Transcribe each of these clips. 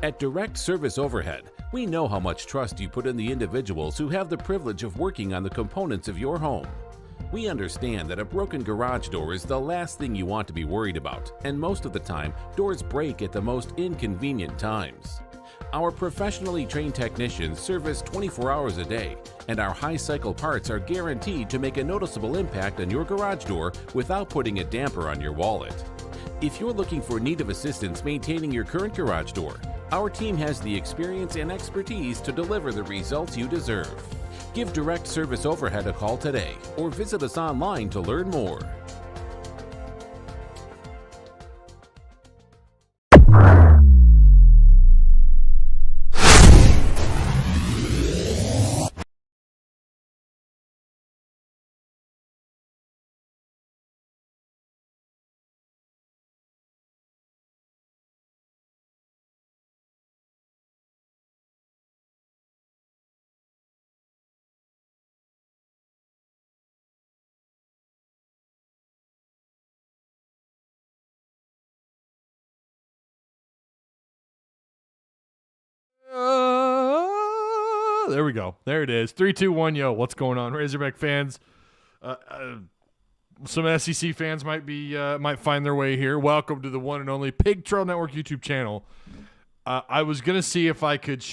At Direct Service Overhead, we know how much trust you put in the individuals who have the privilege of working on the components of your home. We understand that a broken garage door is the last thing you want to be worried about, and most of the time, doors break at the most inconvenient times. Our professionally trained technicians service 24 hours a day, and our high-cycle parts are guaranteed to make a noticeable impact on your garage door without putting a damper on your wallet. If you're looking for need of assistance maintaining your current garage door, our team has the experience and expertise to deliver the results you deserve. Give Direct Service Overhead a call today or visit us online to learn more. There we go. There it is. 3, 2, 1, yo. What's going on, Razorback fans? Some SEC fans might find their way here. Welcome to the one and only Pig Trail Network YouTube channel. I was gonna see if I could.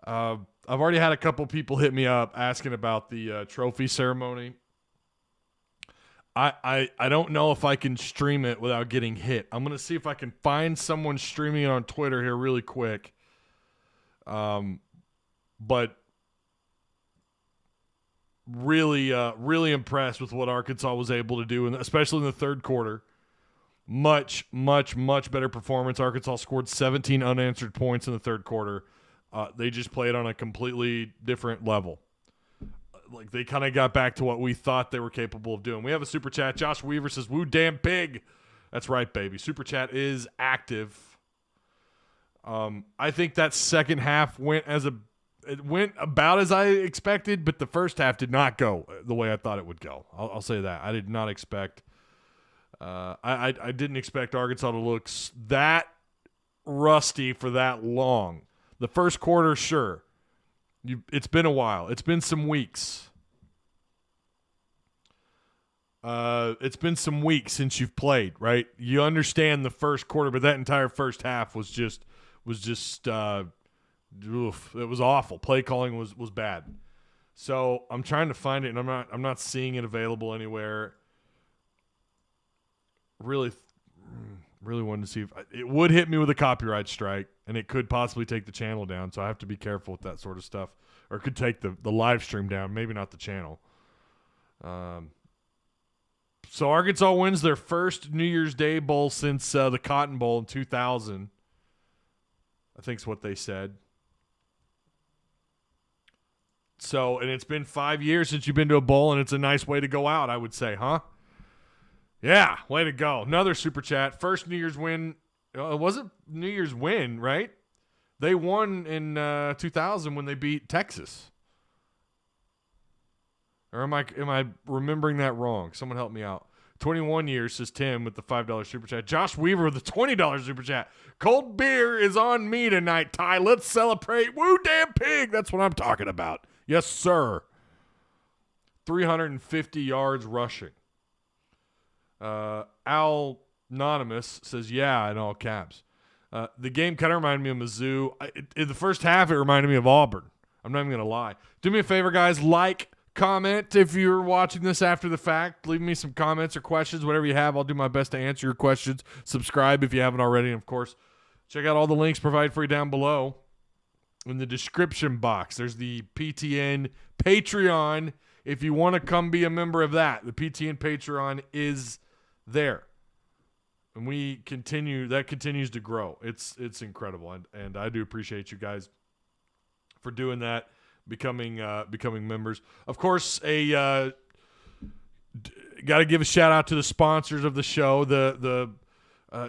I've already had a couple people hit me up asking about the trophy ceremony. I don't know if I can stream it without getting hit. I'm gonna see if I can find someone streaming it on Twitter here really quick. But really impressed with what Arkansas was able to do, and especially in the third quarter. Much better performance. Arkansas scored 17 unanswered points in the third quarter. They just played on a completely different level. Like, they kind of got back to what we thought they were capable of doing. We have a super chat. Josh Weaver says, "Woo damn pig." That's right, baby. Super chat is active. I think that second half went about as I expected, but the first half did not go the way I thought it would go. I'll say that. I did not expect I didn't expect Arkansas to look that rusty for that long. The first quarter, sure. It's been a while. It's been some weeks. It's been some weeks since you've played, right? You understand the first quarter, but that entire first half was just oof, it was awful. Play calling was bad. So I'm trying to find it, and I'm not seeing it available anywhere. Really wanted to see if it would hit me with a copyright strike, and it could possibly take the channel down. So I have to be careful with that sort of stuff, or it could take the live stream down. Maybe not the channel. So Arkansas wins their first New Year's Day bowl since the Cotton Bowl in 2000. I think is what they said. So, and it's been 5 years since you've been to a bowl, and it's a nice way to go out, I would say, huh? Yeah, way to go. Another super chat. First New Year's win. It wasn't New Year's win, right? They won in 2000 when they beat Texas. Or am I remembering that wrong? Someone help me out. 21 years, says Tim with the $5 super chat. Josh Weaver with the $20 super chat. Cold beer is on me tonight, Ty. Let's celebrate. Woo damn pig. That's what I'm talking about. Yes, sir. 350 yards rushing. Al Anonymous says, yeah, in all caps. The game kind of reminded me of Mizzou. In the first half, it reminded me of Auburn. I'm not even going to lie. Do me a favor, guys. Comment if you're watching this after the fact. Leave me some comments or questions, whatever you have. I'll do my best to answer your questions. Subscribe if you haven't already. And, of course, check out all the links provided for you down below in the description box. There's the PTN Patreon. If you want to come be a member of that, the PTN Patreon is there. And that continues to grow. It's incredible. And I do appreciate you guys for doing that. Becoming members. Of course, got to give a shout out to the sponsors of the show, the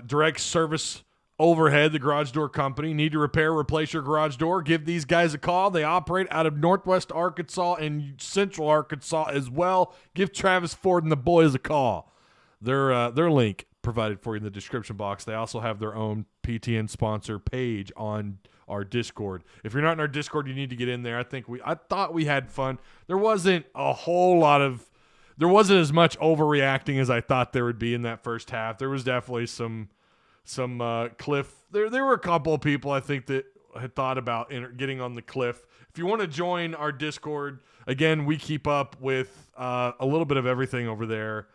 Direct Service Overhead, the garage door company. Need to repair, replace your garage door? Give these guys a call. They operate out of Northwest Arkansas and Central Arkansas as well. Give Travis Ford and the boys a call. Their link, provided for you in the description box. They also have their own PTN sponsor page on our Discord. If you're not in our Discord, you need to get in there. I thought we had fun. There wasn't as much overreacting as I thought there would be in that first half. There was definitely some cliff. There were a couple of people I think that had thought about getting on the cliff. If you want to join our Discord, again, we keep up with a little bit of everything over there.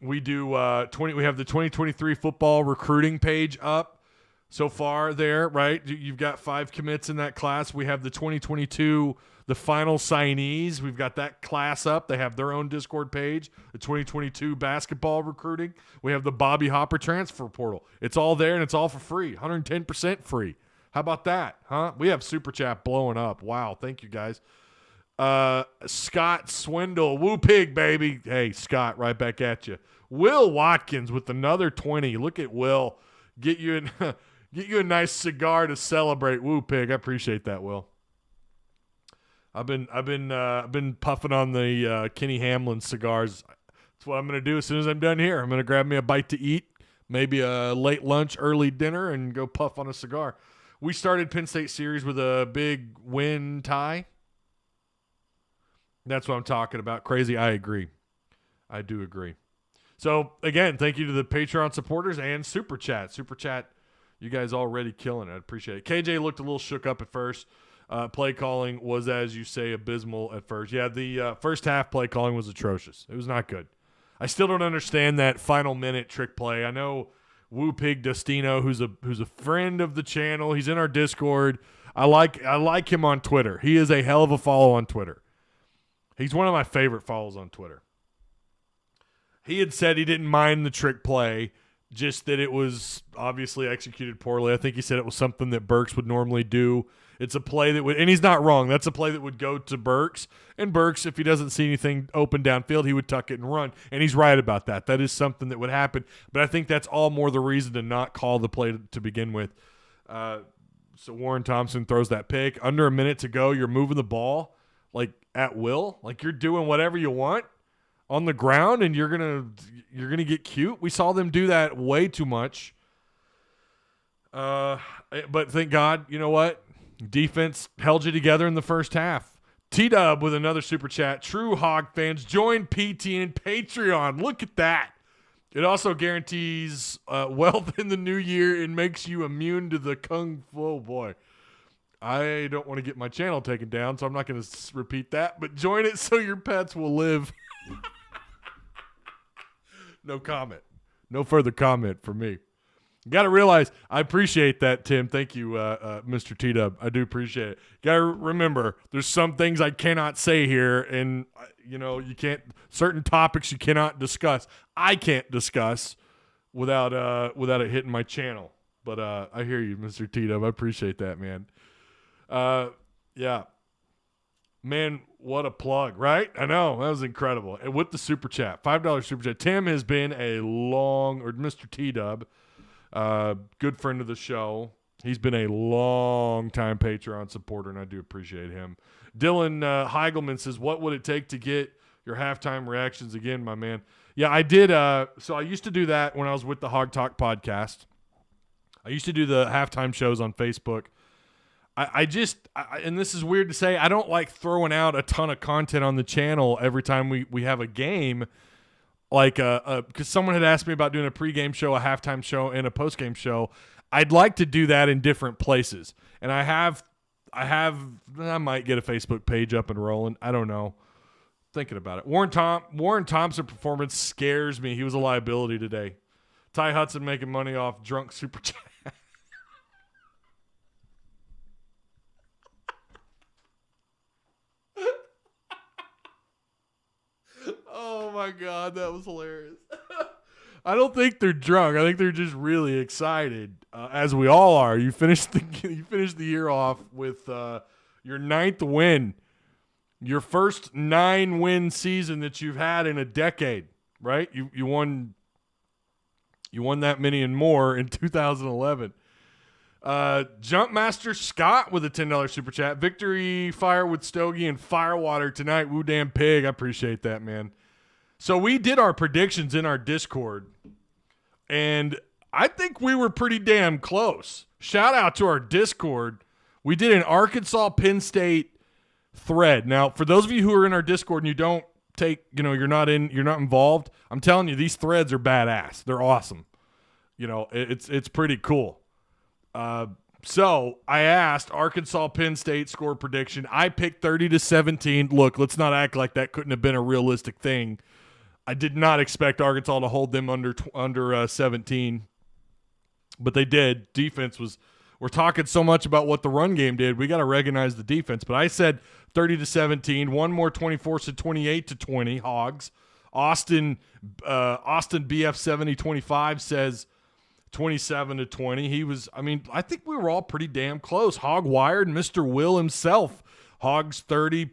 We do we have the 2023 football recruiting page up so far there, right? You've got 5 commits in that class. We have the 2022, the final signees. We've got that class up. They have their own Discord page, the 2022 basketball recruiting. We have the Bobby Hopper transfer portal. It's all there, and it's all for free, 110% free. How about that, huh? We have Super Chat blowing up. Wow, thank you, guys. Scott Swindle, woo pig, baby. Hey, Scott, right back at you. Will Watkins with another 20. Look at Will. Get you a nice cigar to celebrate. Woo pig. I appreciate that, Will. I've been puffing on the Kenny Hamlin cigars. That's what I'm gonna do as soon as I'm done here. I'm gonna grab me a bite to eat, maybe a late lunch, early dinner, and go puff on a cigar. We started Penn State series with a big win tie. That's what I'm talking about. Crazy. I agree. I do agree. So, again, thank you to the Patreon supporters and Super Chat. Super Chat, you guys already killing it. I appreciate it. KJ looked a little shook up at first. Play calling was, as you say, abysmal at first. Yeah, the first half play calling was atrocious. It was not good. I still don't understand that final minute trick play. I know Woo Pig Destino, who's a friend of the channel. He's in our Discord. I like him on Twitter. He is a hell of a follow on Twitter. He's one of my favorite follows on Twitter. He had said he didn't mind the trick play, just that it was obviously executed poorly. I think he said it was something that Burks would normally do. It's a play that would, and he's not wrong. That's a play that would go to Burks. And Burks, if he doesn't see anything open downfield, he would tuck it and run. And he's right about that. That is something that would happen. But I think that's all more the reason to not call the play to begin with. So Warren Thompson throws that pick. Under a minute to go, you're moving the ball like at will. Like you're doing whatever you want on the ground, and you're gonna get cute. We saw them do that way too much. But thank God, you know what? Defense held you together in the first half. T-Dub with another super chat. True Hog fans, join PTN Patreon. Look at that. It also guarantees wealth in the new year and makes you immune to the kung fu. Oh boy. I don't want to get my channel taken down, so I'm not going to repeat that. But join it so your pets will live. No comment. No further comment for me. You got to realize, I appreciate that, Tim. Thank you, Mr. T-Dub. I do appreciate it. Got to remember, there's some things I cannot say here, and, you can't, certain topics you cannot discuss. I can't discuss without it hitting my channel. But I hear you, Mr. T-Dub. I appreciate that, man. Yeah. Man, what a plug, right? I know. That was incredible. And with the super chat, $5 super chat. Tim has been Mr. T-Dub, good friend of the show. He's been a long-time Patreon supporter, and I do appreciate him. Dylan Heigelman says, what would it take to get your halftime reactions again, my man? Yeah, I did. So I used to do that when I was with the Hog Talk podcast. I used to do the halftime shows on Facebook. And this is weird to say, I don't like throwing out a ton of content on the channel every time we have a game. Like, because someone had asked me about doing a pregame show, a halftime show, and a postgame show. I'd like to do that in different places. And I might get a Facebook page up and rolling. I don't know. Thinking about it. Warren Thompson performance scares me. He was a liability today. Ty Hudson making money off drunk super chat. Oh my God, that was hilarious. I don't think they're drunk. I think they're just really excited, as we all are. You finished the year off with your 9th win, your first 9-win season that you've had in a decade, right? You won that many and more in 2011. Jumpmaster Scott with a $10 super chat. Victory fire with Stogie and Firewater tonight. Woo damn pig. I appreciate that, man. So we did our predictions in our Discord And I think we were pretty damn close. Shout out to our Discord. We did an Arkansas Penn State thread. Now, for those of you who are in our Discord and you don't you're not involved, I'm telling you, these threads are badass. They're awesome. It's pretty cool. So I asked Arkansas Penn State score prediction. I picked 30-17. Look, let's not act like that couldn't have been a realistic thing. I did not expect Arkansas to hold them under 17, but they did. We're talking so much about what the run game did. We got to recognize the defense. But I said 30-17. One more 24-28-20 Hogs. Austin BF 7025 says 27-20. I think we were all pretty damn close. Hog Wired, Mr. Will himself. Hogs 30,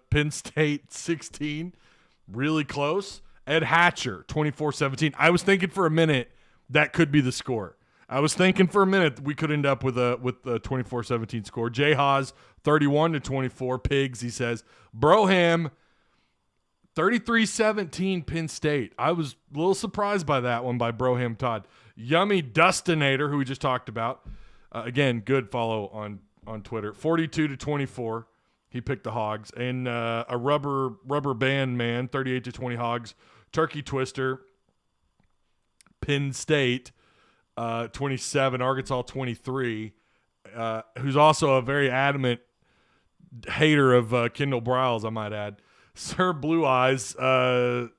Penn State 16. Really close. Ed Hatcher, 24-17. I was thinking for a minute that could be the score. I was thinking for a minute we could end up with a 24-17 score. Jay Haas, 31-24. Pigs, he says. Broham, 33-17 Penn State. I was a little surprised by that one by Broham Todd. Yummy Dustinator, who we just talked about. Again, good follow on Twitter. 42-24. He picked the Hogs. And a rubber band man, 38-20 Hogs. Turkey Twister, Penn State, 27. Arkansas, 23. Who's also a very adamant hater of Kendall Briles, I might add. Sir Blue Eyes, 31-20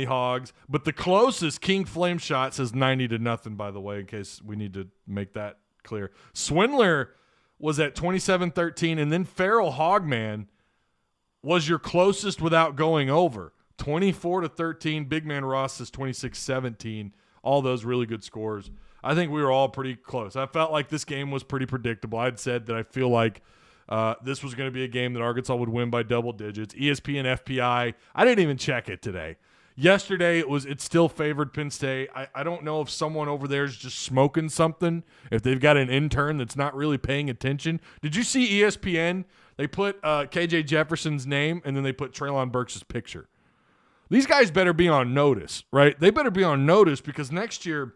Hogs. But the closest, King Flame Shot, says 90-0, by the way, in case we need to make that clear. Swindler was at 27-13, and then Feral Hogman was your closest without going over. 24-13. Big Man Ross says 26-17. All those really good scores. I think we were all pretty close. I felt like this game was pretty predictable. I'd said that I feel like this was going to be a game that Arkansas would win by double digits. ESPN FPI, I didn't even check it today. Yesterday, it still favored Penn State. I don't know if someone over there is just smoking something, if they've got an intern that's not really paying attention. Did you see ESPN? They put KJ Jefferson's name, and then they put Treylon Burks' picture. These guys better be on notice, right? They better be on notice because next year,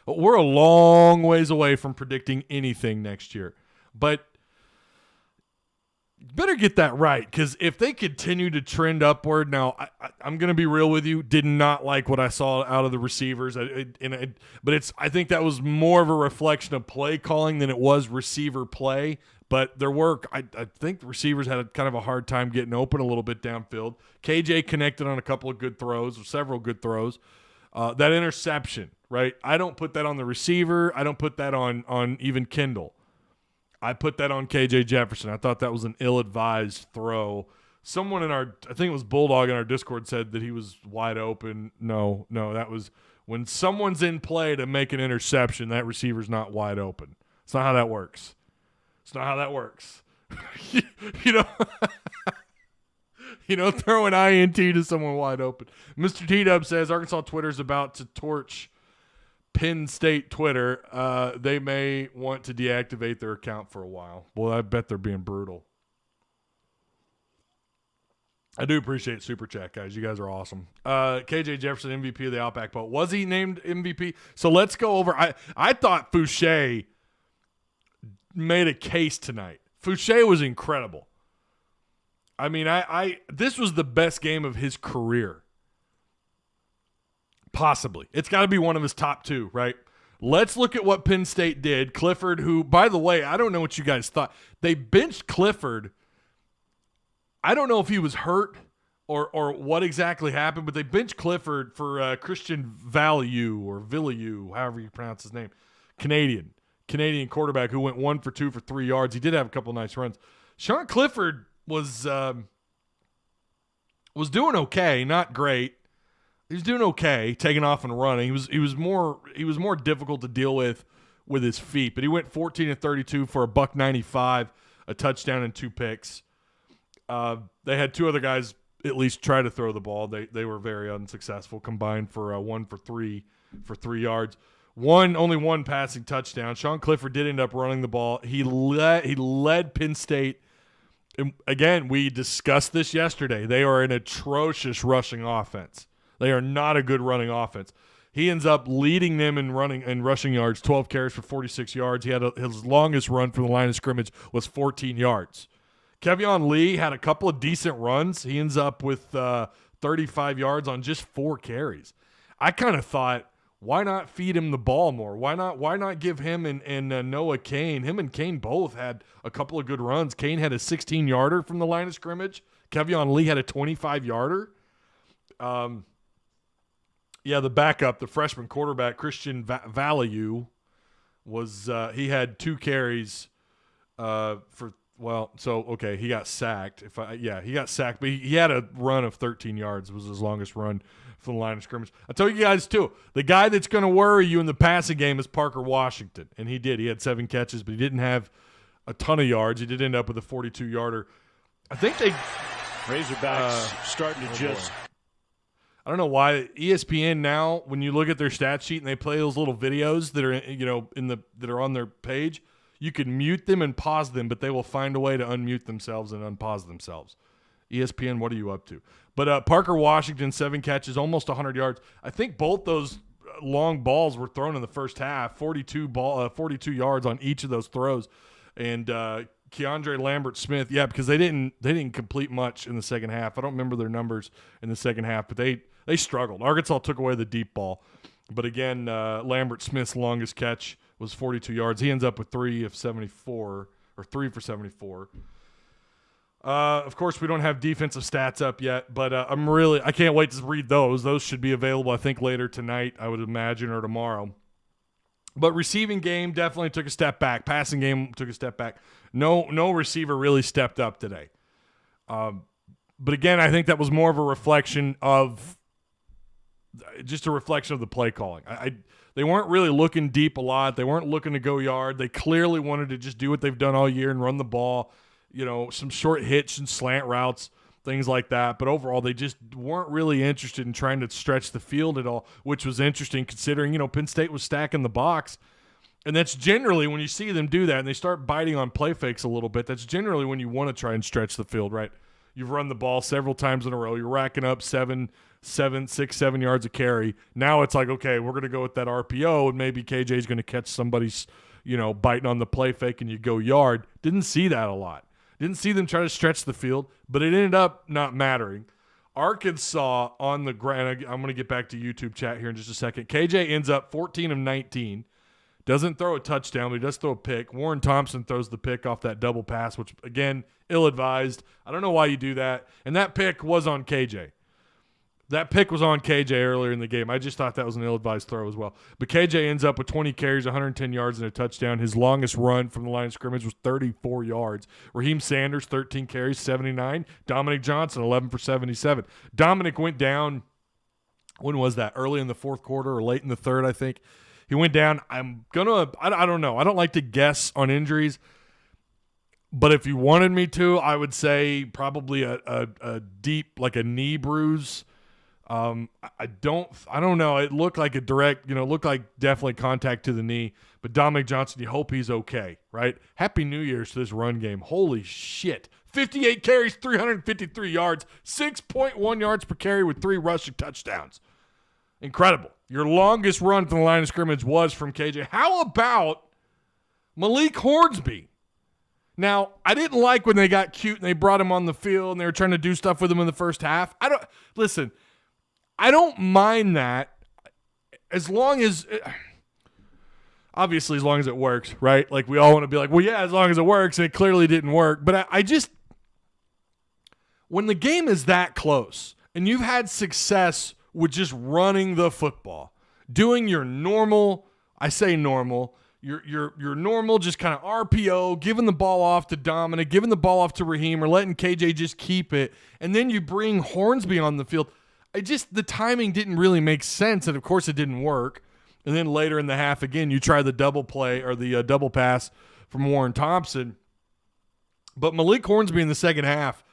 we're a long ways away from predicting anything next year. But better get that right, because if they continue to trend upward, now I'm going to be real with you. Did not like what I saw out of the receivers, but I think that was more of a reflection of play calling than it was receiver play. But their work, I think the receivers had kind of a hard time getting open a little bit downfield. KJ connected on a couple of good throws, or several good throws. That interception, right? I don't put that on the receiver. I don't put that on even Kendall. I put that on KJ Jefferson. I thought that was an ill-advised throw. Someone I think it was Bulldog in our Discord said that he was wide open. No, that was when someone's in play to make an interception, that receiver's not wide open. It's not how that works. It's not how that works. Throw an INT to someone wide open. Mr. T-Dub says Arkansas Twitter's about to torch Penn State Twitter. They may want to deactivate their account for a while. Well, I bet they're being brutal. I do appreciate Super Chat, guys. You guys are awesome. KJ Jefferson, MVP of the Outback Bowl. Was he named MVP? So let's go over. I thought Fouché made a case tonight. Fouché was incredible. I mean, this was the best game of his career. Possibly. It's got to be one of his top two, right? Let's look at what Penn State did. Clifford, who, by the way, I don't know what you guys thought. They benched Clifford. I don't know if he was hurt or what exactly happened, but they benched Clifford for Christian Value or Villieu, however you pronounce his name. Canadian quarterback who went 1 for 2 for 3 yards. He did have a couple nice runs. Sean Clifford was doing okay, not great. He was doing okay, taking off and running. He was more difficult to deal with his feet, but he went 14-32 for $195, a touchdown and 2 picks. They had 2 other guys at least try to throw the ball. They were very unsuccessful, combined for 1 for 3 for 3 yards. Only one passing touchdown. Sean Clifford did end up running the ball. He led Penn State. And again, we discussed this yesterday. They are an atrocious rushing offense. They are not a good running offense. He ends up leading them in running and rushing yards, 12 carries for 46 yards. He had his longest run from the line of scrimmage was 14 yards. Kevion Lee had a couple of decent runs. He ends up with 35 yards on just 4 carries. I kind of thought, why not feed him the ball more? Why not give him and Noah Cain? Him and Cain both had a couple of good runs. Cain had a 16-yarder from the line of scrimmage. Kevion Lee had a 25-yarder. Yeah, the backup, the freshman quarterback, Christian Value, was he had 2 carries he got sacked. He got sacked, but he had a run of 13 yards. It was his longest run from the line of scrimmage. I tell you guys, too, the guy that's going to worry you in the passing game is Parker Washington, and he did. He had 7 catches, but he didn't have a ton of yards. He did end up with a 42-yarder. I think they Razorbacks starting to just – I don't know why ESPN now, when you look at their stat sheet and they play those little videos that are that are on their page, you can mute them and pause them, but they will find a way to unmute themselves and unpause themselves. ESPN, what are you up to? But Parker Washington, 7 catches, almost 100 yards. I think both those long balls were thrown in the first half, 42 yards on each of those throws, and Keandre Lambert-Smith, because they didn't complete much in the second half. I don't remember their numbers in the second half, but they struggled. Arkansas took away the deep ball. But again, Lambert-Smith's longest catch was 42 yards. He ends up with 3 for 74. Of course, we don't have defensive stats up yet, but I can't wait to read those. Those should be available, I think, later tonight, I would imagine, or tomorrow. But receiving game definitely took a step back. Passing game took a step back. No receiver really stepped up today. But again, I think that was more of a reflection of the play calling. They weren't really looking deep a lot. They weren't looking to go yard. They clearly wanted to just do what they've done all year and run the ball, some short hitch and slant routes, things like that. But overall, they just weren't really interested in trying to stretch the field at all, which was interesting considering, Penn State was stacking the box. And that's generally when you see them do that and they start biting on play fakes a little bit, that's generally when you want to try and stretch the field, right? You've run the ball several times in a row. You're racking up 7 yards a carry. Now it's like, okay, we're going to go with that RPO and maybe KJ's going to catch somebody's, biting on the play fake and you go yard. Didn't see that a lot. Didn't see them try to stretch the field, but it ended up not mattering. Arkansas on the ground. I'm going to get back to YouTube chat here in just a second. KJ ends up 14 of 19. Doesn't throw a touchdown, but he does throw a pick. Warren Thompson throws the pick off that double pass, which, again, ill-advised. I don't know why you do that. And that pick was on KJ. That pick was on KJ earlier in the game. I just thought that was an ill-advised throw as well. But KJ ends up with 20 carries, 110 yards, and a touchdown. His longest run from the line of scrimmage was 34 yards. Raheem Sanders, 13 carries, 79. Dominic Johnson, 11 for 77. Dominic went down, when was that? Early in the fourth quarter or late in the third, I think. He went down. I don't know. I don't like to guess on injuries. But if you wanted me to, I would say probably a deep, like a knee bruise. I don't know. It looked like a direct, looked like definitely contact to the knee. But Dominic Johnson, you hope he's okay, right? Happy New Year's to this run game. Holy shit. 58 carries, 353 yards, 6.1 yards per carry with 3 rushing touchdowns. Incredible. Your longest run from the line of scrimmage was from KJ. How about Malik Hornsby? Now, I didn't like when they got cute and they brought him on the field and they were trying to do stuff with him in the first half. I don't mind that as long as obviously as long as it works, right? Like we all want to be like, well, yeah, as long as it works, and it clearly didn't work. But I just when the game is that close and you've had success with just running the football, doing your normal, I say normal, your normal just kind of RPO, giving the ball off to Dominic, giving the ball off to Raheem, or letting KJ just keep it, and then you bring Hornsby on the field. The timing didn't really make sense, and of course it didn't work. And then later in the half, again, you try the double play or the double pass from Warren Thompson. But Malik Hornsby in the second half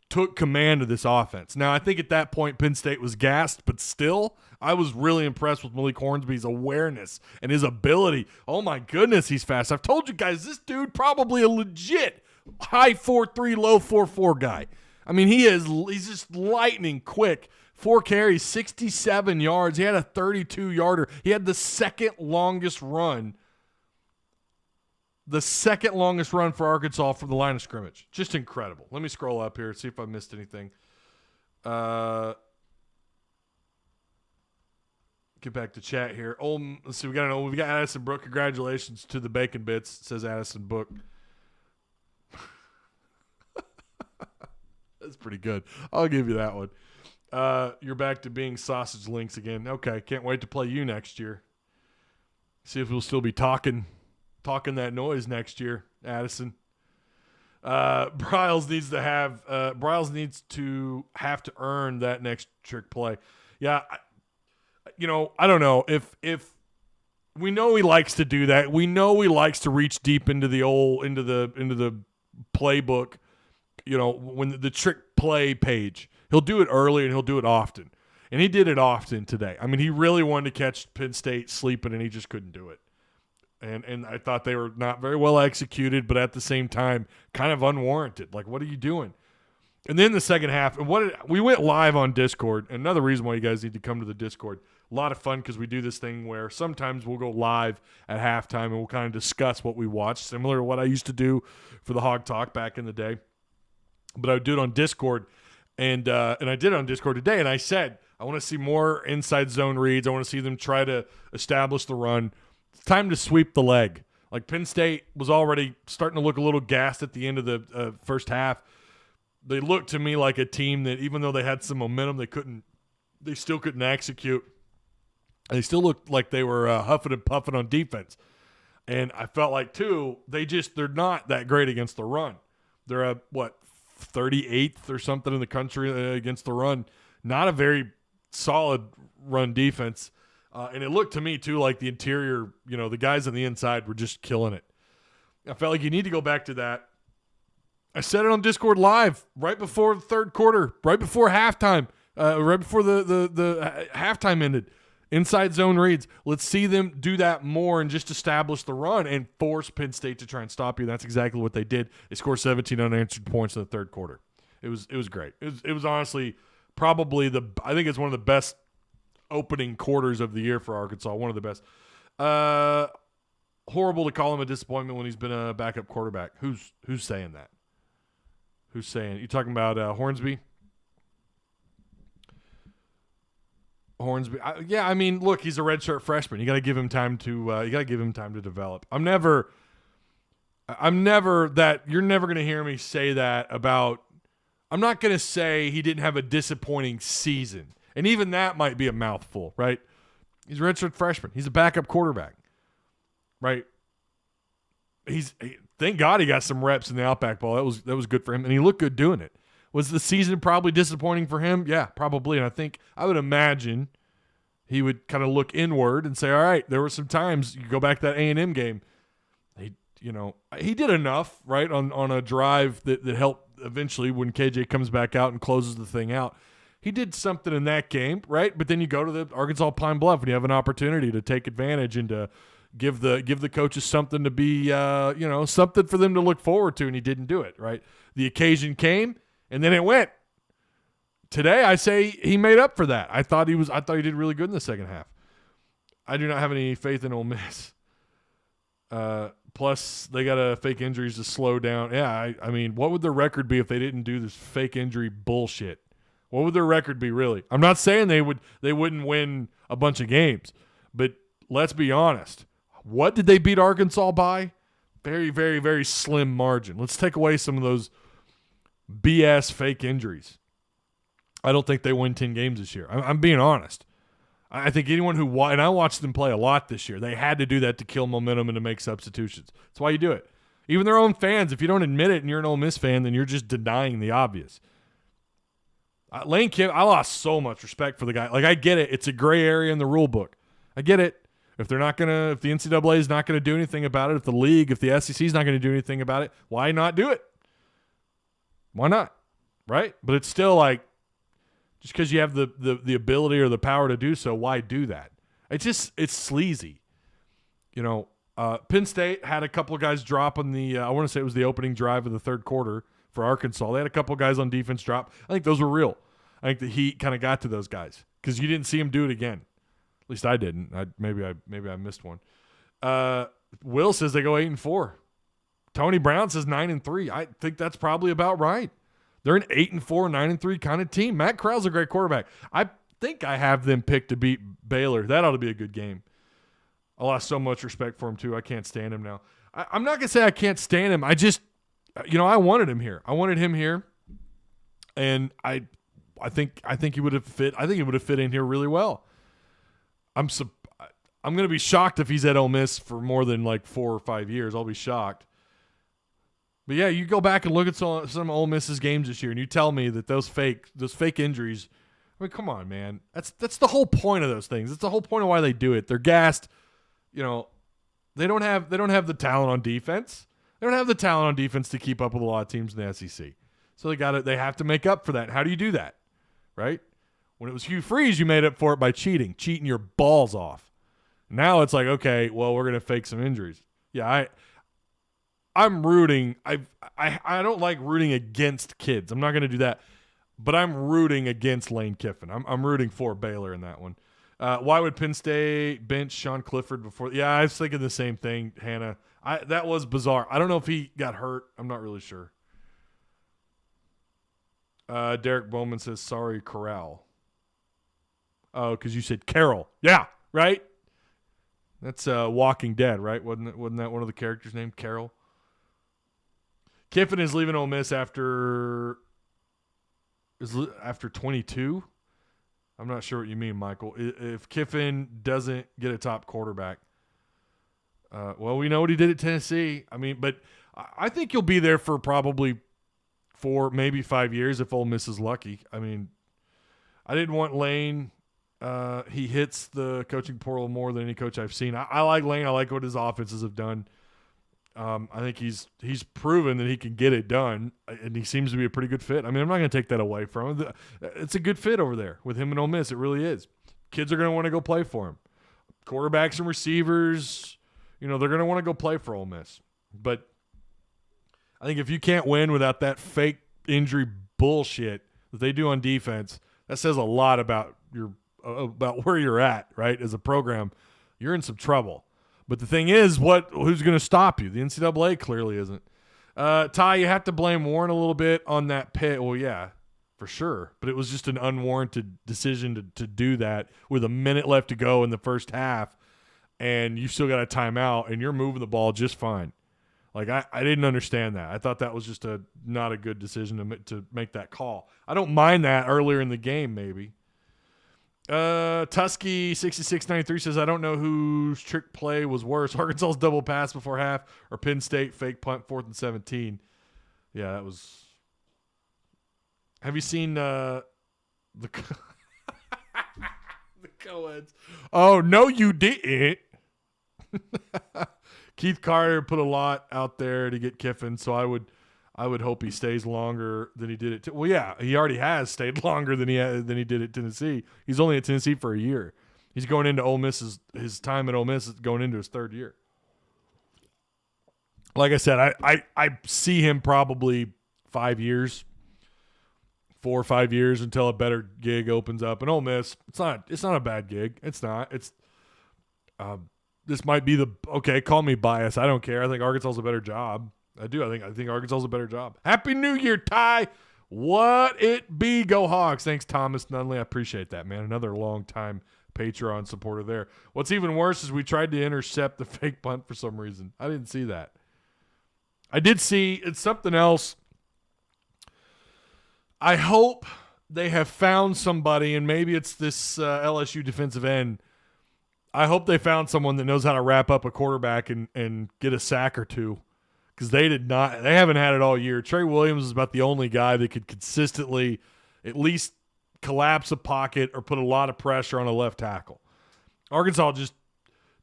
took command of this offense. Now, I think at that point, Penn State was gassed, but still, I was really impressed with Malik Hornsby's awareness and his ability. Oh, my goodness, he's fast. I've told you guys, this dude probably a legit high 4.3, low 4.4 guy. I mean, he's just lightning quick, 4 carries, 67 yards. He had a 32-yarder. He had the second longest run for Arkansas from the line of scrimmage. Just incredible. Let me scroll up here and see if I missed anything. Get back to chat here. Let's see. We got Addison Brook. Congratulations to the Bacon Bits, says Addison Book. That's pretty good. I'll give you that one. You're back to being Sausage Links again. Okay, can't wait to play you next year. See if we'll still be talking that noise next year, Addison. Bryles needs to have to earn that next trick play. Yeah, I don't know if we know he likes to do that. We know he likes to reach deep into the playbook. When the trick play page, he'll do it early and he'll do it often. And he did it often today. I mean, he really wanted to catch Penn State sleeping and he just couldn't do it. And I thought they were not very well executed, but at the same time, kind of unwarranted. Like, what are you doing? And then the second half, we went live on Discord. Another reason why you guys need to come to the Discord. A lot of fun because we do this thing where sometimes we'll go live at halftime and we'll kind of discuss what we watched, similar to what I used to do for the Hog Talk back in the day. But I would do it on Discord, and I did it on Discord today, and I said, I want to see more inside zone reads. I want to see them try to establish the run. It's time to sweep the leg. Like, Penn State was already starting to look a little gassed at the end of the first half. They looked to me like a team that, even though they had some momentum, they still couldn't execute. They still looked like they were huffing and puffing on defense. And I felt like, too, they're not that great against the run. They're 38th or something in the country against the run. Not a very solid run defense. And it looked to me, too, like the interior, the guys on the inside were just killing it. I felt like you need to go back to that. I said it on Discord live right before the third quarter, right before halftime, right before the halftime ended. Inside zone reads. Let's see them do that more and just establish the run and force Penn State to try and stop you. That's exactly what they did. They scored 17 unanswered points in the third quarter. It was great. It was honestly probably I think it's one of the best opening quarters of the year for Arkansas. One of the best. Horrible to call him a disappointment when he's been a backup quarterback. Who's saying that? Who's saying? You talking about Hornsby? Hornsby, I mean, look, he's a redshirt freshman. You got to give him time to develop. I'm never that. You're never going to hear me say that about. I'm not going to say he didn't have a disappointing season, and even that might be a mouthful, right? He's a redshirt freshman. He's a backup quarterback, right? Thank God he got some reps in the Outback Bowl. That was good for him, and he looked good doing it. Was the season probably disappointing for him? Yeah, probably. And I would imagine he would kind of look inward and say, all right, there were some times, you go back to that A&M game, he did enough, right, on a drive that helped eventually when KJ comes back out and closes the thing out. He did something in that game, right? But then you go to the Arkansas Pine Bluff and you have an opportunity to take advantage and to give the coaches something to be, something for them to look forward to, and he didn't do it, right? The occasion came. And then it went. Today, I say he made up for that. I thought he did really good in the second half. I do not have any faith in Ole Miss. Plus, they got fake injuries to slow down. Yeah, I mean, what would their record be if they didn't do this fake injury bullshit? What would their record be, really? I'm not saying they wouldn't win a bunch of games, but let's be honest. What did they beat Arkansas by? Very, very, very slim margin. Let's take away some of those BS fake injuries. I don't think they win 10 games this year. I'm being honest. I think anyone and I watched them play a lot this year, they had to do that to kill momentum and to make substitutions. That's why you do it. Even their own fans, if you don't admit it and you're an Ole Miss fan, then you're just denying the obvious. Lane Kiffin, I lost so much respect for the guy. Like, I get it. It's a gray area in the rule book. I get it. If the NCAA is not going to do anything about it, if the SEC is not going to do anything about it, why not do it? Why not? Right? But it's still like, just because you have the ability or the power to do so, why do that? It's sleazy. Penn State had a couple of guys drop on I want to say it was the opening drive of the third quarter for Arkansas. They had a couple of guys on defense drop. I think those were real. I think the heat kind of got to those guys because you didn't see him do it again. At least I didn't. Maybe I missed one. Will says they go 8-4. Tony Brown says 9-3. I think that's probably about right. They're an 8-4, 9-3 kind of team. Matt Corral's a great quarterback. I think I have them picked to beat Baylor. That ought to be a good game. I lost so much respect for him too. I can't stand him now. I'm not gonna say I can't stand him. I just, I wanted him here. I wanted him here, and I think he would have fit. I think he would have fit in here really well. I'm gonna be shocked if he's at Ole Miss for more than like 4 or 5 years. I'll be shocked. But yeah, you go back and look at some of Ole Miss's games this year, and you tell me that those fake injuries. I mean, come on, man. That's the whole point of those things. It's the whole point of why they do it. They're gassed. They don't have the talent on defense. They don't have the talent on defense to keep up with a lot of teams in the SEC. So they have to make up for that. How do you do that? Right? When it was Hugh Freeze, you made up for it by cheating your balls off. Now it's like, okay, well, we're going to fake some injuries. Yeah, I'm rooting. I don't like rooting against kids. I'm not going to do that. But I'm rooting against Lane Kiffin. I'm rooting for Baylor in that one. Why would Penn State bench Sean Clifford before? Yeah, I was thinking the same thing, Hannah. That was bizarre. I don't know if he got hurt. I'm not really sure. Derek Bowman says, sorry, Corral. Oh, because you said Carol. Yeah, right? That's Walking Dead, right? Wasn't that one of the characters named Carol? Kiffin is leaving Ole Miss after 22. I'm not sure what you mean, Michael. If Kiffin doesn't get a top quarterback, well, we know what he did at Tennessee. I mean, but I think he'll be there for probably 4, maybe 5 years if Ole Miss is lucky. I mean, I didn't want Lane. He hits the coaching portal more than any coach I've seen. I like Lane. I like what his offenses have done. I think he's proven that he can get it done, and he seems to be a pretty good fit. I mean, I'm not going to take that away from him. It's a good fit over there with him and Ole Miss. It really is. Kids are going to want to go play for him. Quarterbacks and receivers, they're going to want to go play for Ole Miss. But I think if you can't win without that fake injury bullshit that they do on defense, that says a lot about where you're at, right? As a program, you're in some trouble. But the thing is, who's going to stop you? The NCAA clearly isn't. Ty, you have to blame Warren a little bit on that pit. Well, yeah, for sure. But it was just an unwarranted decision to do that with a minute left to go in the first half, and you still got a timeout, and you're moving the ball just fine. Like, I didn't understand that. I thought that was just not a good decision to make that call. I don't mind that earlier in the game, maybe. Tusky 6693 says, I don't know whose trick play was worse, Arkansas's double pass before half or Penn State fake punt 4th and 17. Yeah, that was. Have you seen the co-eds? Oh, no, you didn't. Keith Carter put a lot out there to get Kiffin, so I would hope he stays longer than he did it. Well, yeah, he already has stayed longer than he did at Tennessee. He's only at Tennessee for a year. He's going into Ole Miss. His time at Ole Miss is going into his 3rd year. Like I said, I see him probably 5 years, 4 or 5 years until a better gig opens up. And Ole Miss, it's not a bad gig. It's not. It's this might be call me biased. I don't care. I think Arkansas's a better job. I do. I think Arkansas's a better job. Happy New Year, Ty. What it be? Go Hogs. Thanks, Thomas Nunley. I appreciate that, man. Another long-time Patreon supporter there. What's even worse is we tried to intercept the fake punt for some reason. I didn't see that. I did see it's something else. I hope they have found somebody, and maybe it's this LSU defensive end. I hope they found someone that knows how to wrap up a quarterback and get a sack or two. Because they haven't had it all year. Trey Williams is about the only guy that could consistently at least collapse a pocket or put a lot of pressure on a left tackle. Arkansas just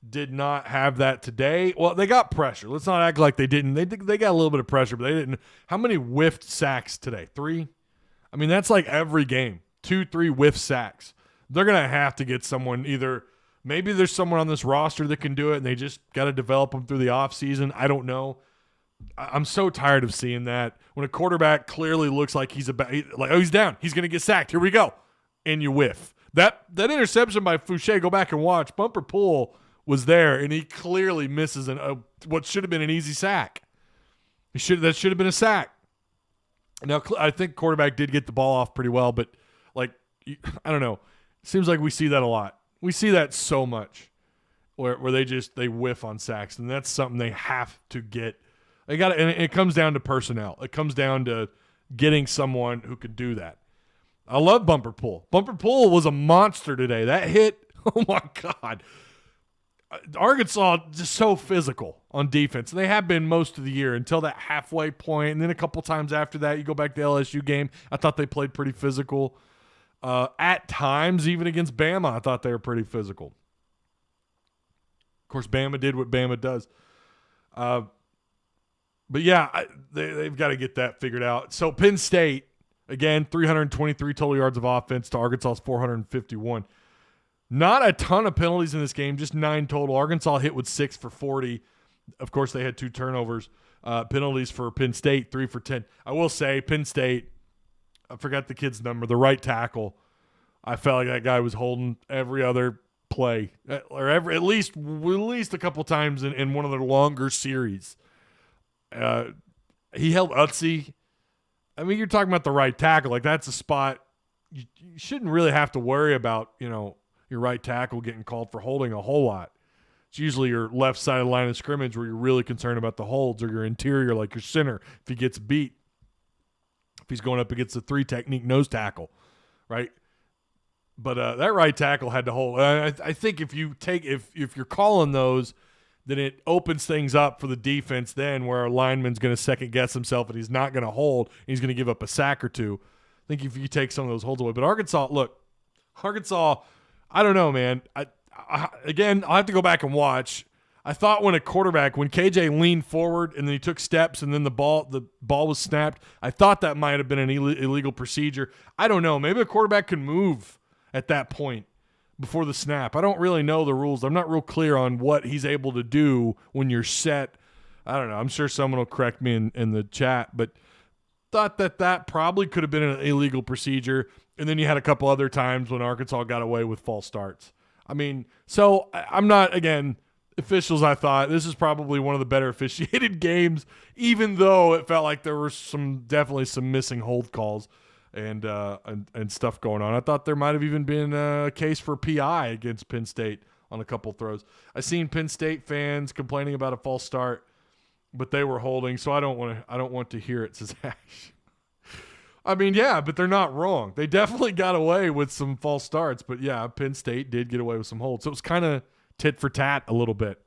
did not have that today. Well, they got pressure. Let's not act like they didn't. They got a little bit of pressure, but they didn't. How many whiffed sacks today? 3? I mean, that's like every game. 2, 3 whiff sacks. They're going to have to get someone either. Maybe there's someone on this roster that can do it, and they just got to develop them through the offseason. I don't know. I'm so tired of seeing that when a quarterback clearly looks like he's down. He's going to get sacked. Here we go. And you whiff. That interception by Fouché, go back and watch. Bumper Pool was there, and he clearly misses what should have been an easy sack. That should have been a sack. Now, I think quarterback did get the ball off pretty well, but I don't know. It seems like we see that a lot. We see that so much where they whiff on sacks, and that's something they have to get. And it comes down to personnel. It comes down to getting someone who can do that. I love Bumper Pool. Bumper Pool was a monster today. That hit, oh my God. Arkansas just so physical on defense. And they have been most of the year until that halfway point, and then a couple times after that, you go back to the LSU game. I thought they played pretty physical. At times, even against Bama, I thought they were pretty physical. Of course, Bama did what Bama does. But yeah, they've got to get that figured out. So Penn State, again, 323 total yards of offense to Arkansas's 451. Not a ton of penalties in this game, just 9 total. Arkansas hit with 6 for 40. Of course, they had 2 turnovers. Penalties for Penn State, 3 for 10. I will say, Penn State, I forgot the kid's number, the right tackle. I felt like that guy was holding every other play, or at least a couple times in one of their longer series. He held Utsi. I mean, you're talking about the right tackle. Like, that's a spot you shouldn't really have to worry about, your right tackle getting called for holding a whole lot. It's usually your left side of the line of scrimmage where you're really concerned about the holds, or your interior, like your center, if he gets beat. If he's going up against a 3 technique nose tackle, right? But that right tackle had to hold. I think if you're calling those, then it opens things up for the defense then, where a lineman's going to second-guess himself and he's not going to hold. He's going to give up a sack or two. I think if you take some of those holds away. But Arkansas, I don't know, man. Again, I'll have to go back and watch. I thought when KJ leaned forward and then he took steps and then the ball was snapped, I thought that might have been an illegal procedure. I don't know. Maybe a quarterback can move at that point before the snap. I don't really know the rules. I'm not real clear on what he's able to do when you're set. I don't know. I'm sure someone will correct me in the chat, but thought that probably could have been an illegal procedure. And then you had a couple other times when Arkansas got away with false starts. I mean, so I'm not, again, officials, I thought this is probably one of the better officiated games, even though it felt like there were definitely some missing hold calls and stuff going on. I thought there might have even been a case for PI against Penn State on a couple throws. I seen Penn State fans complaining about a false start, but they were holding, so I don't want to hear it, says Ash. I mean, yeah, but they're not wrong. They definitely got away with some false starts, but yeah, Penn State did get away with some holds. So it was kind of tit for tat a little bit.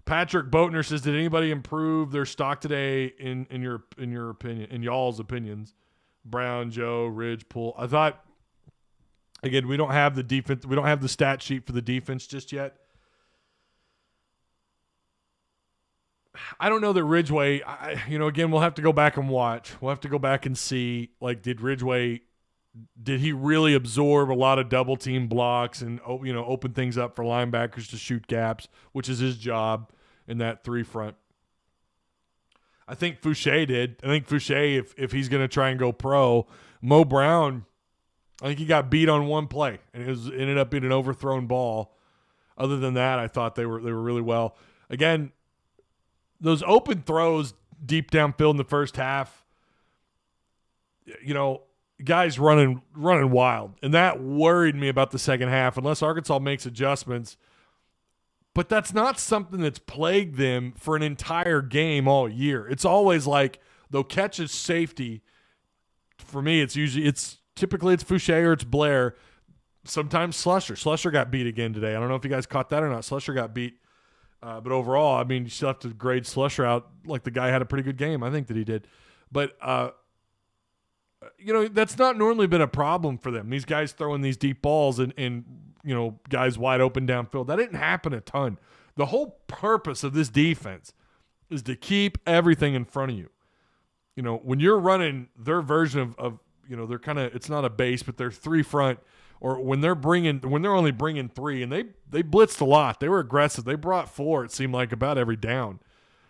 Patrick Boatner says, did anybody improve their stock today in your opinion, in y'all's opinions? Brown, Joe, Ridge, Poole. I thought, again, we don't have the defense. We don't have the stat sheet for the defense just yet. I don't know that Ridgeway, again, we'll have to go back and watch. We'll have to go back and see, did he really absorb a lot of double team blocks and, open things up for linebackers to shoot gaps, which is his job in that 3 front. I think Fouché did. I think Fouché, if he's going to try and go pro, Mo Brown, I think he got beat on one play, and it ended up being an overthrown ball. Other than that, I thought they were really well. Again, those open throws deep downfield in the first half, guys running wild, and that worried me about the second half. Unless Arkansas makes adjustments. But that's not something that's plagued them for an entire game all year. It's always like they'll catch a safety. For me, it's typically Fouché or it's Blair. Sometimes Slusher. Slusher got beat again today. I don't know if you guys caught that or not. Slusher got beat. But overall, I mean, you still have to grade Slusher out like the guy had a pretty good game. I think that he did. But, that's not normally been a problem for them. These guys throwing these deep balls and guys wide open downfield. That didn't happen a ton. The whole purpose of this defense is to keep everything in front of you. When you're running their version of they're kind of, it's not a base, but they're 3 front, or when they're only bringing 3, and they blitzed a lot. They were aggressive. They brought 4, it seemed like, about every down.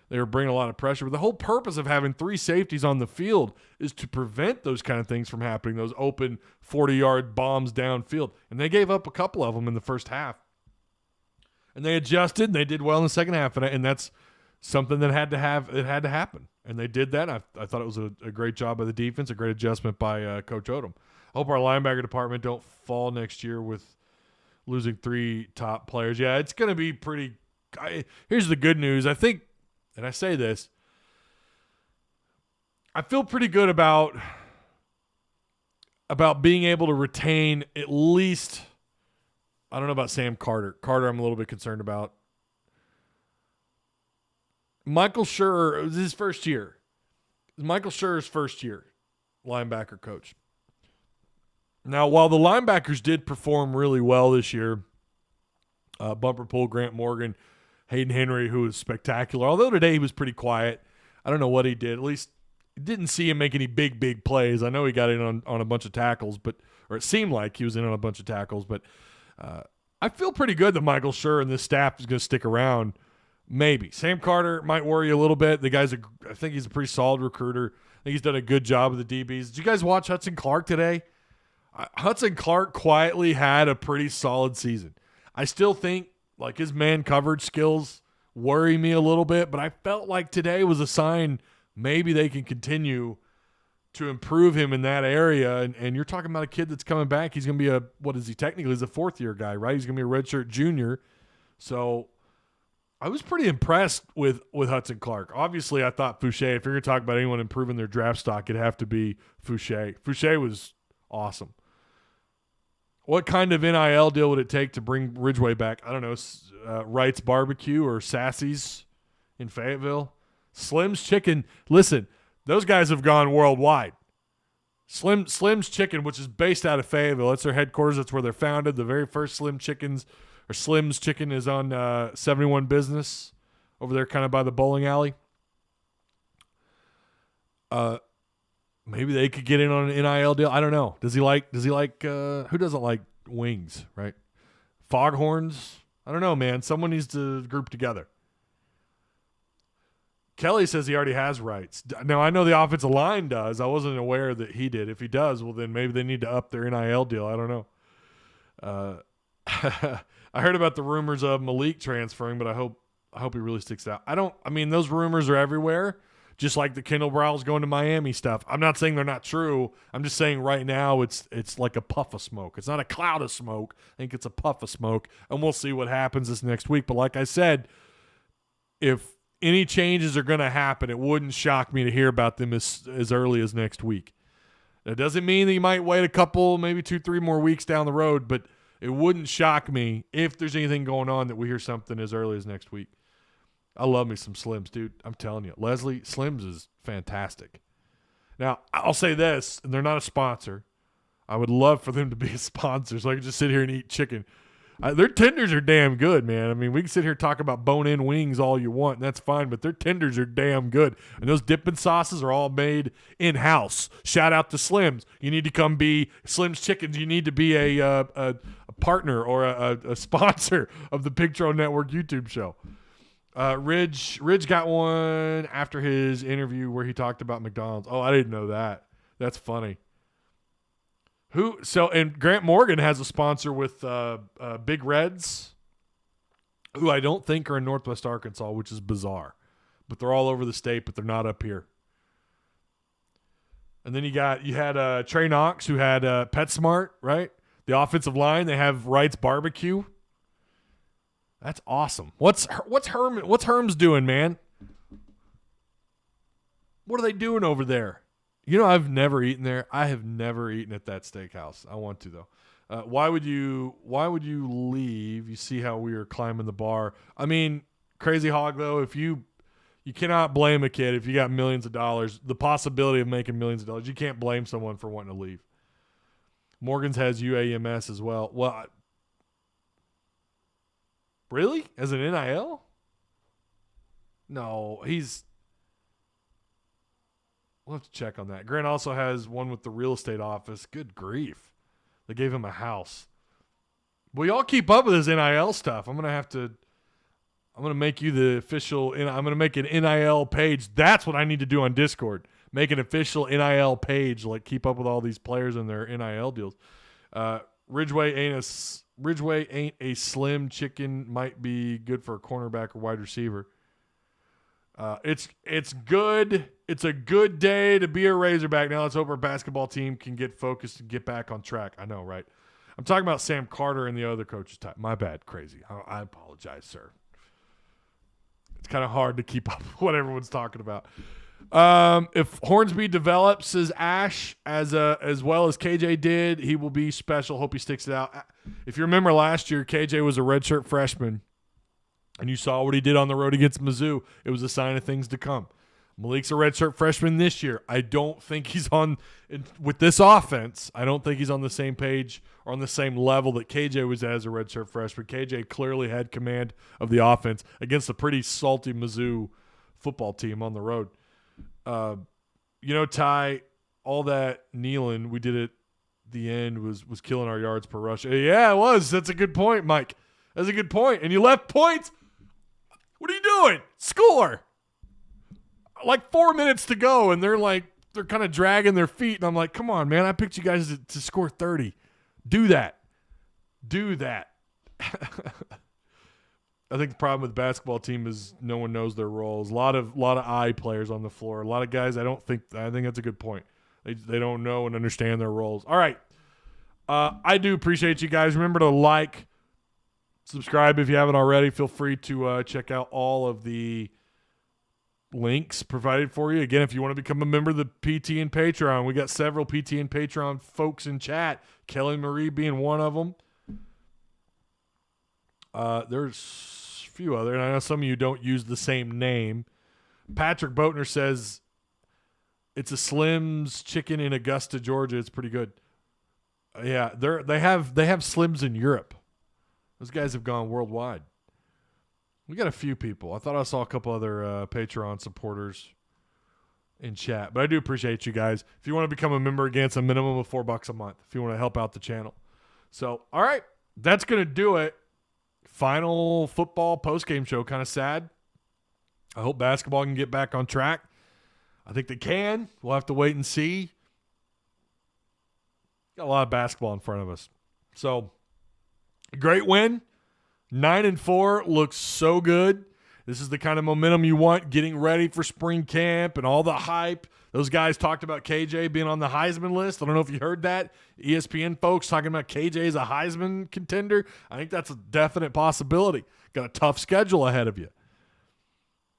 They were bringing a lot of pressure. But the whole purpose of having 3 safeties on the field is to prevent those kind of things from happening, those open 40-yard bombs downfield. And they gave up a couple of them in the first half. And they adjusted, and they did well in the second half. And that's something that had to happen. And they did that. I thought it was a great job by the defense, a great adjustment by Coach Odom. I hope our linebacker department don't fall next year with losing 3 top players. Yeah, it's going to be pretty – here's the good news. I think – and I say this, I feel pretty good about being able to retain at least, I don't know about Sam Carter. Carter I'm a little bit concerned about. Michael Schur, it was his first year. It was Michael Schur's first year, linebacker coach. Now, while the linebackers did perform really well this year, Bumper Pool, Grant Morgan, Hayden Henry, who was spectacular. Although today he was pretty quiet. I don't know what he did. At least didn't see him make any big plays. I know he got in on a bunch of tackles, or it seemed like he was in on a bunch of tackles. But I feel pretty good that Michael Schur and this staff is going to stick around. Maybe. Sam Carter might worry a little bit. I think he's a pretty solid recruiter. I think he's done a good job with the DBs. Did you guys watch Hudson Clark today? Hudson Clark quietly had a pretty solid season. I still think like his man coverage skills worry me a little bit, but I felt like today was a sign maybe they can continue to improve him in that area. And you're talking about a kid that's coming back. He's going to be what is he technically? He's a 4th-year guy, right? He's going to be a redshirt junior. So I was pretty impressed with Hudson Clark. Obviously, I thought Fouché, if you're going to talk about anyone improving their draft stock, it'd have to be Fouché. Fouché was awesome. What kind of NIL deal would it take to bring Ridgeway back? I don't know, Wright's Barbecue or Sassy's in Fayetteville. Slim's Chicken. Listen, those guys have gone worldwide. Slim's Chicken, which is based out of Fayetteville. That's their headquarters. That's where they're founded. The very first Slim's Chicken is on 71 Business over there kind of by the bowling alley. Maybe they could get in on an NIL deal. I don't know. Does he like who doesn't like wings, right? Foghorns? I don't know, man. Someone needs to group together. Kelly says he already has rights. Now, I know the offensive line does. I wasn't aware that he did. If he does, well, then maybe they need to up their NIL deal. I don't know. I heard about the rumors of Malik transferring, but I hope he really sticks out. I mean, those rumors are everywhere. Just like the Kendall Browse going to Miami stuff. I'm not saying they're not true. I'm just saying right now it's like a puff of smoke. It's not a cloud of smoke. I think it's a puff of smoke, and we'll see what happens this next week. But like I said, if any changes are going to happen, it wouldn't shock me to hear about them as early as next week. That doesn't mean that you might wait a couple, maybe 2-3 more weeks down the road, but it wouldn't shock me if there's anything going on that we hear something as early as next week. I love me some Slims, dude. I'm telling you. Leslie, Slims is fantastic. Now, I'll say this, and they're not a sponsor. I would love for them to be a sponsor so I could just sit here and eat chicken. Their tenders are damn good, man. I mean, we can sit here and talk about bone-in wings all you want, and that's fine, but their tenders are damn good. And those dipping sauces are all made in-house. Shout out to Slims. You need to come be Slim's Chickens. You need to be a partner or a sponsor of the Big Troll Network YouTube show. Ridge got one after his interview where he talked about McDonald's. Oh, I didn't know that. That's funny. And Grant Morgan has a sponsor with Big Reds, who I don't think are in Northwest Arkansas, which is bizarre. But they're all over the state, but they're not up here. And then you had Trey Knox, who had PetSmart, right? The offensive line, they have Wright's Barbecue. That's awesome. What's Herm's doing, man? What are they doing over there? You know, I've never eaten there. I have never eaten at that steakhouse. I want to though. Why would you leave? You see how we are climbing the bar. I mean, Crazy Hog though, if you cannot blame a kid if you got millions of dollars, the possibility of making millions of dollars. You can't blame someone for wanting to leave. Morgan's has UAMS as well. Well, really? As an NIL? No, we'll have to check on that. Grant also has one with the real estate office. Good grief. They gave him a house. Well, y'all keep up with his NIL stuff. I'm going to have to I'm going to make you the official. I'm going to make an NIL page. That's what I need to do on Discord. Make an official NIL page, like keep up with all these players and their NIL deals. Ridgeway ain't a slim chicken. Might be good for a cornerback or wide receiver. It's good. It's a good day to be a Razorback. Now let's hope our basketball team can get focused and get back on track. I know, right? I'm talking about Sam Carter and the other coach's time. My bad, crazy. I apologize, sir. It's kind of hard to keep up with what everyone's talking about. If Hornsby develops as Ash as well as KJ did, he will be special. Hope he sticks it out. If you remember last year, KJ was a redshirt freshman, and you saw what he did on the road against Mizzou. It was a sign of things to come. Malik's a redshirt freshman this year. I don't think he's with this offense. I don't think he's on the same page or on the same level that KJ was as a redshirt freshman. KJ clearly had command of the offense against a pretty salty Mizzou football team on the road. Ty, all that kneeling we did at the end was killing our yards per rush. Yeah, it was. That's a good point, Mike. That's a good point. And you left points. What are you doing? Score. Like 4 minutes to go, and they're kind of dragging their feet, and I'm like, come on, man. I picked you guys to score 30. Do that. I think the problem with the basketball team is no one knows their roles. A lot of I players on the floor. A lot of guys I think that's a good point. They don't know and understand their roles. All right. I do appreciate you guys. Remember to like, subscribe if you haven't already. Feel free to check out all of the links provided for you. Again, if you want to become a member of the PT and Patreon, we got several PT and Patreon folks in chat. Kelly Marie being one of them. There's a few other, and I know some of you don't use the same name. Patrick Boatner says it's a Slim's Chicken in Augusta, Georgia. It's pretty good. Yeah, they have Slims in Europe. Those guys have gone worldwide. We got a few people. I thought I saw a couple other Patreon supporters in chat, but I do appreciate you guys. If you want to become a member again, it's a minimum of $4 a month if you want to help out the channel. So, all right, that's going to do it. Final football postgame show, kind of sad. I hope basketball can get back on track. I think they can. We'll have to wait and see. Got a lot of basketball in front of us. So, great win. 9-4 looks so good. This is the kind of momentum you want, getting ready for spring camp and all the hype. Those guys talked about KJ being on the Heisman list. I don't know if you heard that. ESPN folks talking about KJ as a Heisman contender. I think that's a definite possibility. Got a tough schedule ahead of you.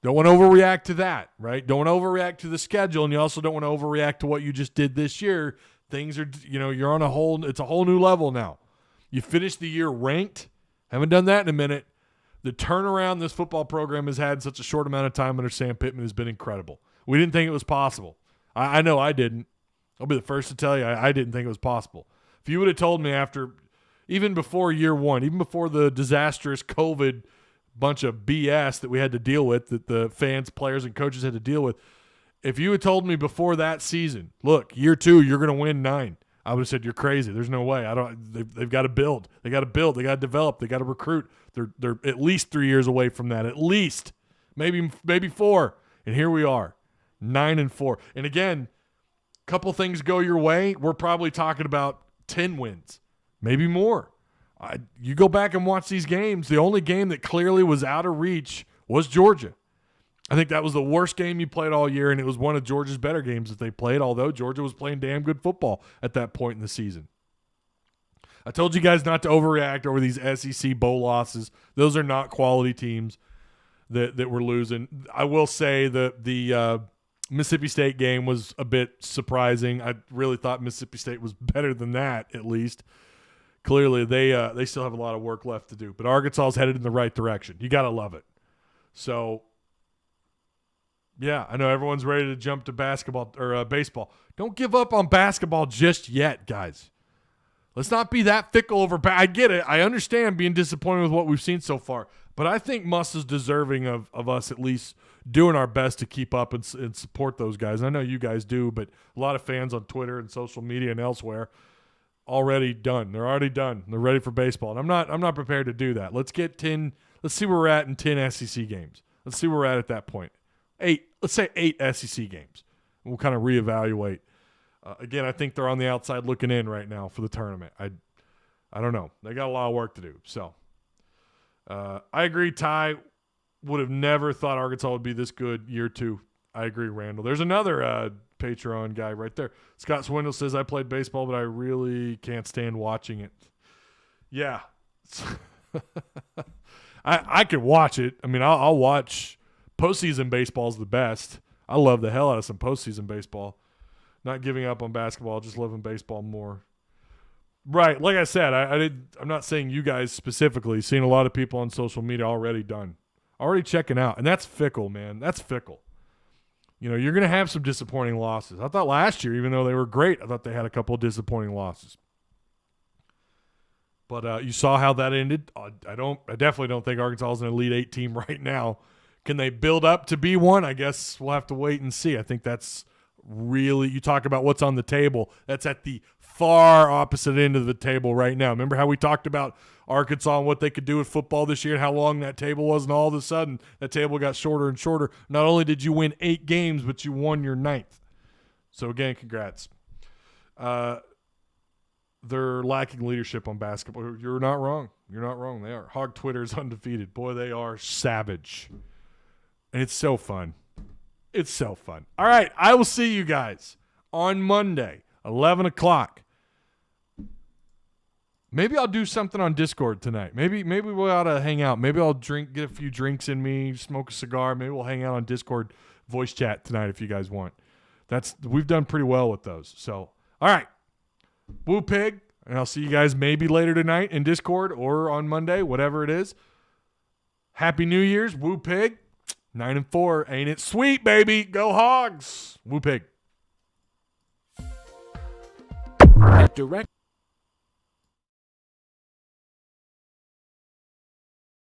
Don't want to overreact to that, right? Don't want to overreact to the schedule, and you also don't want to overreact to what you just did this year. Things are, you're on it's a whole new level now. You finished the year ranked. Haven't done that in a minute. The turnaround this football program has had in such a short amount of time under Sam Pittman has been incredible. We didn't think it was possible. I know I didn't. I'll be the first to tell you I didn't think it was possible. If you would have told me even before year one, even before the disastrous COVID bunch of BS that we had to deal with, that the fans, players, and coaches had to deal with, if you had told me before that season, look, year 2, you're going to win 9, I would have said, you're crazy. There's no way. They've got to build. They got to build. They got to develop. They got to recruit. They're at least 3 years away from that. At least. Maybe 4. And here we are. 9-4. And again, a couple things go your way. We're probably talking about 10 wins. Maybe more. You go back and watch these games. The only game that clearly was out of reach was Georgia. I think that was the worst game you played all year, and it was one of Georgia's better games that they played, although Georgia was playing damn good football at that point in the season. I told you guys not to overreact over these SEC bowl losses. Those are not quality teams that we're losing. I will say that the Mississippi State game was a bit surprising. I really thought Mississippi State was better than that, at least. Clearly, they still have a lot of work left to do. But Arkansas is headed in the right direction. You got to love it. So, yeah, I know everyone's ready to jump to basketball or baseball. Don't give up on basketball just yet, guys. Let's not be that fickle over. I get it. I understand being disappointed with what we've seen so far. But I think Muss is deserving of us at least doing our best to keep up and support those guys. I know you guys do, but a lot of fans on Twitter and social media and elsewhere already done. They're already done. They're ready for baseball. And I'm not prepared to do that. Let's see where we're at in 10 SEC games. Let's see where we're at that point. Let's say 8 SEC games. We'll kind of reevaluate. Again, I think they're on the outside looking in right now for the tournament. I don't know. They got a lot of work to do. So I agree. Ty would have never thought Arkansas would be this good year 2. I agree, Randall. There's another Patreon guy right there. Scott Swindle says, I played baseball, but I really can't stand watching it. Yeah. I could watch it. I mean, I'll watch postseason baseball is the best. I love the hell out of some postseason baseball. Not giving up on basketball, just loving baseball more. Right, like I said, I'm not saying you guys specifically. Seeing a lot of people on social media already checking out, and that's fickle, man. That's fickle. You know, you're going to have some disappointing losses. I thought last year, even though they were great, I thought they had a couple of disappointing losses. But you saw how that ended. I definitely don't think Arkansas is an Elite 8 team right now. Can they build up to be one? I guess we'll have to wait and see. I think that's really, you talk about what's on the table. That's at the far opposite end of the table right now. Remember how we talked about Arkansas and what they could do with football this year and how long that table was, and all of a sudden that table got shorter and shorter. Not only did you win 8 games, but you won your 9th. So again, congrats. They're lacking leadership on basketball. You're not wrong. You're not wrong. They are. Hog Twitter is undefeated. Boy, they are savage. And it's so fun. It's so fun. All right, I will see you guys on Monday, 11 o'clock. Maybe I'll do something on Discord tonight. Maybe we ought to hang out. Maybe I'll get a few drinks in me, smoke a cigar. Maybe we'll hang out on Discord voice chat tonight if you guys want. We've done pretty well with those. So, all right. Woo Pig, and I'll see you guys maybe later tonight in Discord or on Monday, whatever it is. Happy New Year's. Woo Pig. 9-4. Ain't it sweet, baby? Go Hogs. Woo Pig. At Direct